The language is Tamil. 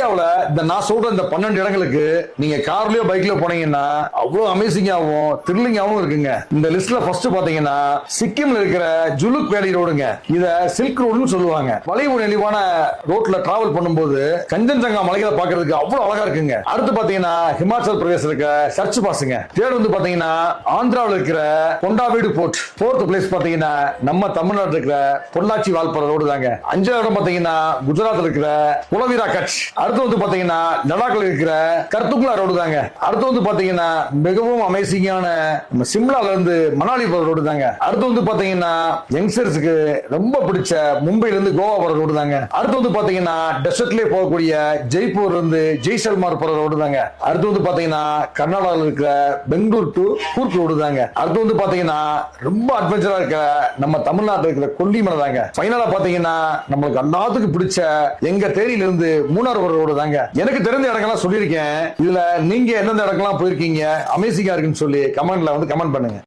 இந்தியாவுல இந்த நான் சொல்ற இந்த 12 இடங்களுக்கு நீங்க கார்லயோ பைக்லயோ போனீங்கன்னா அவ்வளவு அமேசிங்காவும் த்ரில்லிங்காவும் இருக்குங்க. இந்த லிஸ்ட்ல ஃபர்ஸ்ட் பாத்தீங்கன்னா சிக்கிம்ல இருக்கிற ஜுலுக் வேலி ரோடுங்க. இத சில்க் ரோடுன்னு சொல்லுவாங்க. வளைவு நெளிவான ரோட்ல டிராவல் பண்ணும்போது கஞ்சன்ஜங்கா மலைகளை பாக்குறதுக்கு அவ்வளவு அழகா இருக்குங்க. அடுத்து பாத்தீங்கன்னா ஹிமாச்சல் பிரதேச இருக்க சர்ச் பாஸ்ங்க. தேர்ட் வந்து பாத்தீங்கன்னா ஆந்திராவில் இருக்கிற கொண்டாவீடு போர்ட். ஃபோர்த் பிளேஸ் பாத்தீங்கன்னா நம்ம தமிழ்நாட்டில் இருக்கிற பொள்ளாச்சி வால்பாறை ரோடு தாங்க. அஞ்சாவது இடம் பாத்தீங்கன்னா குஜராத்ல இருக்கிற குலவீரா கட்ச். அடுத்து வந்து பாத்தீங்கன்னா லடாக்ல இருக்கிற கர்துக்லா ரோடு தாங்க. அடுத்து வந்து பாத்தீங்கன்னா மிகவும் அமேசிங்கான சிம்லால இருந்து மணாலி போற ரோடு தாங்க. அடுத்து வந்து பாத்தீங்கன்னா யங்ஸ்டர்ஸ்க்கு ரொம்ப பிடிச்ச மும்பைல இருந்து கோவா போற ரோடு தாங்க. அடுத்து வந்து பாத்தீங்கன்னா டெசர்ட்லயே போகக்கூடிய ஜெய்ப்பூர்ல இருந்து ஜெய்சல்மார் போற ரோடு தாங்க. அடுத்து வந்து பாத்தீங்கன்னா கர்நாடகாவில் இருக்கிற பெங்களூர் டு கூர்க் ரோடு தாங்க. அடுத்து வந்து பாத்தீங்கன்னா ரொம்ப அட்வென்ச்சரா இருக்கிற நம்ம தமிழ்நாட்டில் இருக்கிற கொல்லிமலை தாங்க. ஃபைனலா பாத்தீங்கன்னா நம்மளுக்கு எல்லாத்துக்கும் பிடிச்ச எங்க தேனியில இருந்து மூணார் வர ரோடு தாங்க. எனக்கு தெரிஞ்ச இடங்கள்லாம் சொல்லியிருக்கேன். இதுல நீங்க எந்தெந்த இடங்கள்லாம் போயிருக்கீங்க அமேசிங்கா இருக்குன்னு சொல்லி கமெண்ட்ல வந்து கமெண்ட் பண்ணுங்க.